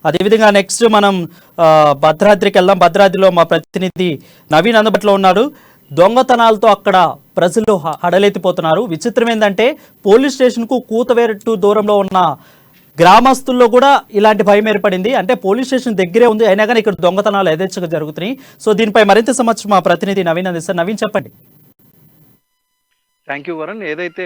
అదేవిధంగా నెక్స్ట్ మనం భద్రాద్రికి వెళ్దాం. భద్రాద్రిలో మా ప్రతినిధి నవీన్ అందుబాటులో ఉన్నాడు. దొంగతనాలతో అక్కడ ప్రజలు హడలెత్తిపోతున్నారు. విచిత్రం ఏంటంటే పోలీస్ స్టేషన్కు కూతవేరట్టు దూరంలో ఉన్న గ్రామస్తుల్లో కూడా ఇలాంటి భయం ఏర్పడింది. అంటే పోలీస్ స్టేషన్ దగ్గరే ఉంది, అయినా కానీ ఇక్కడ దొంగతనాలు యథేచ్ఛగా జరుగుతున్నాయి. సో దీనిపై మరింత సమాచారం మా ప్రతినిధి నవీన్ అందిస్తారు. నవీన్, చెప్పండి. Thank you Varun. ఏదైతే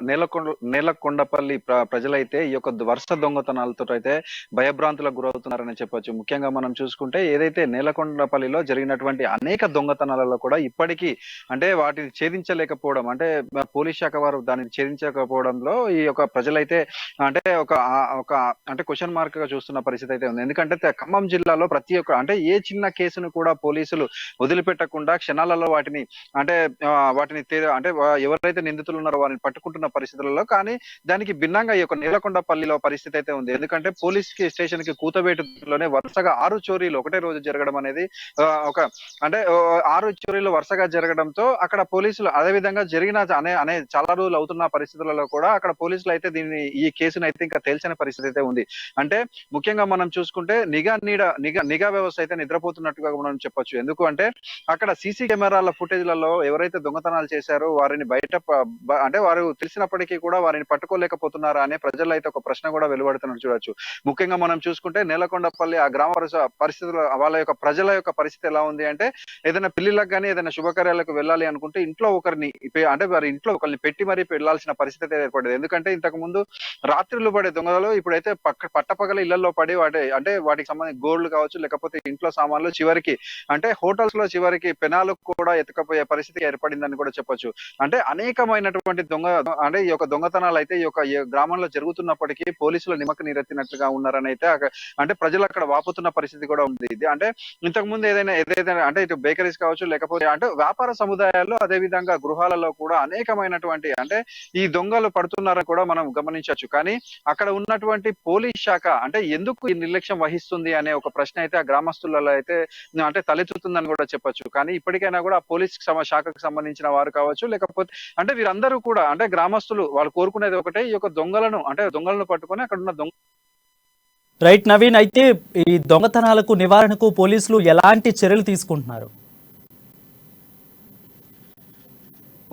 నేలకొండపల్లి ప్రజలైతే ఈ యొక్క వరుస దొంగతనాలతో అయితే భయభ్రాంతులకు గురవుతున్నారని చెప్పొచ్చు. ముఖ్యంగా మనం చూసుకుంటే ఏదైతే నేలకొండపల్లిలో జరిగినటువంటి అనేక దొంగతనాలలో కూడా ఇప్పటికీ అంటే వాటిని ఛేదించలేకపోవడం, అంటే పోలీస్ శాఖ వారు దానిని ఛేదించకపోవడంలో ఈ యొక్క ప్రజలైతే అంటే ఒక అంటే క్వశ్చన్ మార్క్ గా చూస్తున్న పరిస్థితి అయితే ఉంది. ఎందుకంటే ఖమ్మం జిల్లాలో ప్రతి ఒక్క అంటే ఏ చిన్న కేసును కూడా పోలీసులు వదిలిపెట్టకుండా క్షణాలలో వాటిని అంటే అంటే ఎవరైతే నిందితులు ఉన్నారో వారిని పట్టుకుంటున్న పరిస్థితులలో, కానీ దానికి భిన్నంగా ఈ యొక్క నేలకొండపల్లిలో పరిస్థితి అయితే ఉంది. ఎందుకంటే పోలీస్ స్టేషన్ కి కూతవేటులోనే వరుసగా 6 చోరీలు ఒకటే రోజు జరగడం అనేది ఒక అంటే 6 చోరీలు వరుసగా జరగడంతో అక్కడ పోలీసులు అదే విధంగా జరిగిన అనే చాలా రోజులు అవుతున్న పరిస్థితులలో కూడా అక్కడ పోలీసులు అయితే ఈ కేసును అయితే ఇంకా తేల్చని పరిస్థితి అయితే ఉంది. అంటే ముఖ్యంగా మనం చూసుకుంటే నిఘా వ్యవస్థ అయితే నిద్రపోతున్నట్టుగా మనం చెప్పొచ్చు. ఎందుకు అంటే అక్కడ సీసీ కెమెరాల ఫుటేజ్లలో ఎవరైతే దొంగతనాలు చేశారో వారిని బయట అంటే వారు తెలిసినప్పటికీ కూడా వారిని పట్టుకోలేకపోతున్నారా అనే ప్రజల్లో అయితే ఒక ప్రశ్న కూడా వెలువడుతున్నట్టు చూడొచ్చు. ముఖ్యంగా మనం చూసుకుంటే నేలకొండపల్లి ఆ గ్రామ పరిస్థితులు వాళ్ళ యొక్క ప్రజల యొక్క పరిస్థితి ఎలా ఉంది అంటే ఏదైనా పెళ్లిళ్ళకు కానీ ఏదైనా శుభకార్యాలకు వెళ్ళాలి అనుకుంటే ఇంట్లో ఒకరిని అంటే వారి ఇంట్లో ఒకరిని పెట్టి మరీ వెళ్లాల్సిన పరిస్థితి ఏర్పడింది. ఎందుకంటే ఇంతకు ముందు రాత్రులు పడే దొంగలు ఇప్పుడైతే పట్టపగల ఇళ్లలో పడి వాటికి సంబంధించిన గోల్డ్ కావచ్చు, లేకపోతే ఇంట్లో సామాన్లు చివరికి అంటే హోటల్స్ లో చివరికి పెనాలు కూడా ఎత్తుకపోయే పరిస్థితి ఏర్పడిందని కూడా చెప్పొచ్చు. అంటే అనేకమైనటువంటి అంటే ఈ యొక్క దొంగతనాలు అయితే ఈ గ్రామంలో జరుగుతున్నప్పటికీ పోలీసులు నిమ్మక నీరెత్తినట్లుగా ఉన్నారని అయితే అంటే ప్రజలు అక్కడ వాపుతున్న పరిస్థితి కూడా ఉంది. ఇది అంటే ఇంతకు ముందు ఏదైతే అంటే ఇటు బేకరీస్ కావచ్చు, లేకపోతే అంటే వ్యాపార సముదాయాల్లో అదే విధంగా గృహాలలో కూడా అనేకమైనటువంటి అంటే ఈ దొంగలు పడుతున్నారని కూడా మనం గమనించవచ్చు. కానీ అక్కడ ఉన్నటువంటి పోలీస్ శాఖ అంటే ఎందుకు ఈ నిర్లక్ష్యం వహిస్తుంది అనే ఒక ప్రశ్న అయితే ఆ గ్రామస్తులలో అయితే అంటే తలెత్తుతుందని కూడా చెప్పొచ్చు. కానీ ఇప్పటికైనా కూడా ఆ పోలీస్ శాఖకు సంబంధించిన వారు కావచ్చు, లేకపోతే అంటే వీరందరూ కూడా అంటే గ్రామస్తులు వాళ్ళు కోరుకునేది ఒకటే, ఈ యొక్క దొంగలను పట్టుకొని అక్కడ ఉన్న రైట్ నవీన్, అయితే ఈ దొంగతనాలకు నివారణకు పోలీసులు ఎలాంటి చర్యలు తీసుకుంటున్నారు?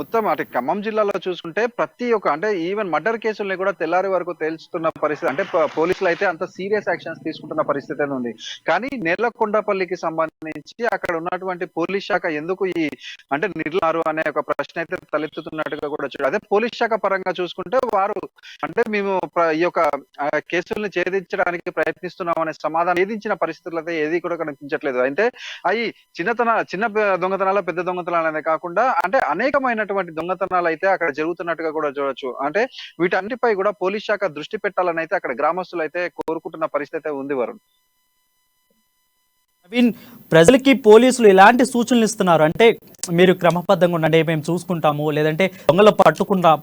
మొత్తం అటు ఖమ్మం జిల్లాలో చూసుకుంటే ప్రతి ఒక్క అంటే ఈవెన్ మర్డర్ కేసుల్ని కూడా తెల్లారి వరకు తేల్చుతున్న పరిస్థితి, అంటే పోలీసులు అయితే అంత సీరియస్ యాక్షన్స్ తీసుకుంటున్న పరిస్థితి ఉంది. కానీ నేలకొండపల్లికి సంబంధించి అక్కడ ఉన్నటువంటి పోలీస్ శాఖ ఎందుకు ఈ అంటే నిర్లారు అనే ఒక ప్రశ్న అయితే తలెత్తుతున్నట్టుగా కూడా చూడాలి. అదే పోలీస్ శాఖ పరంగా చూసుకుంటే వారు అంటే మేము ఈ యొక్క కేసుల్ని ఛేదించడానికి ప్రయత్నిస్తున్నాం అనే సమాధానం ఛేదించిన పరిస్థితులు అయితే ఏది కూడా కనిపించట్లేదు. అయితే అవి చిన్న దొంగతనాలు పెద్ద దొంగతనాలు అనే కాకుండా అంటే అనేకమైన దొంగతనాలు అయితే అక్కడ జరుగుతున్నట్టుగా కూడా చూడొచ్చు. అంటే వీటన్నిటిపై కూడా పోలీస్ శాఖ దృష్టి పెట్టాలని అయితే అక్కడ గ్రామస్తులు అయితే కోరుకుంటున్న పరిస్థితి ఉంది వరుణ్. నవీన్, ప్రజలకి పోలీసులు ఎలాంటి సూచనలు ఇస్తున్నారు? అంటే మీరు క్రమబద్ధంగా ఉండండి, మేము చూసుకుంటాము, లేదంటే దొంగలు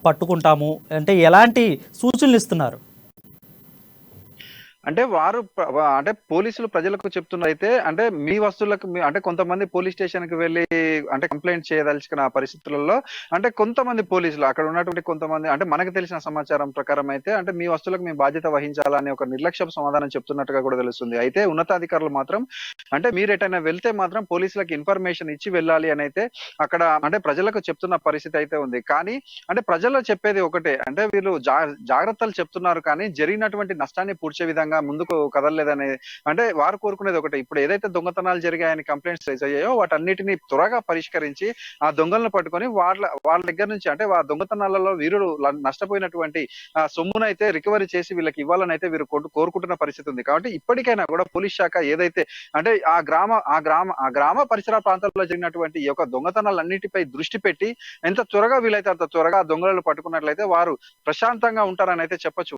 పట్టుకుంటాము అంటే ఎలాంటి సూచనలు ఇస్తున్నారు? అంటే అంటే పోలీసులు ప్రజలకు చెప్తున్నైతే అంటే మీ వస్తువులకు అంటే కొంతమంది పోలీస్ స్టేషన్ కి వెళ్ళి అంటే కంప్లైంట్ చేయదలుచుకున్న పరిస్థితులలో అంటే కొంతమంది పోలీసులు అక్కడ ఉన్నటువంటి కొంతమంది అంటే మనకు తెలిసిన సమాచారం ప్రకారం అయితే అంటే మీ వస్తువులకు మీ బాధ్యత వహించాలని ఒక నిర్లక్ష్య సమాధానం చెప్తున్నట్టుగా కూడా తెలుస్తుంది. అయితే ఉన్నతాధికారులు మాత్రం అంటే మీరు ఎటైనా వెళ్తే మాత్రం పోలీసులకు ఇన్ఫర్మేషన్ ఇచ్చి వెళ్ళాలి అని అయితే అక్కడ అంటే ప్రజలకు చెప్తున్న పరిస్థితి అయితే ఉంది. కానీ అంటే ప్రజల్లో చెప్పేది ఒకటే, అంటే వీళ్ళు జాగ్రత్తలు చెప్తున్నారు కానీ జరిగినటువంటి నష్టాన్ని పూడ్చే విధంగా ముందుకు కదలలేదని అంటే వారు కోరుకునేది ఒకటే. ఇప్పుడు ఏదైతే దొంగతనాలు జరిగాయని కంప్లైంట్స్ రైజ్ అయ్యాయో వాటన్నిటిని త్వరగా పరిష్కరించి ఆ దొంగలను పట్టుకొని వాళ్ళ దగ్గర నుంచి అంటే ఆ దొంగతనాలలో వీరుడు నష్టపోయినటువంటి సొమ్మునైతే రికవరీ చేసి వీళ్ళకి ఇవ్వాలని అయితే వీరు కోరుకుంటున్న పరిస్థితి ఉంది. కాబట్టి ఇప్పటికైనా కూడా పోలీస్ శాఖ ఏదైతే అంటే ఆ గ్రామ పరిసర ప్రాంతాల్లో జరిగినటువంటి ఈ యొక్క దొంగతనాలన్నిటిపై దృష్టి పెట్టి ఎంత త్వరగా వీలైతే అంత త్వరగా దొంగలను పట్టుకున్నట్లయితే వారు ప్రశాంతంగా ఉంటారని అయితే చెప్పొచ్చు.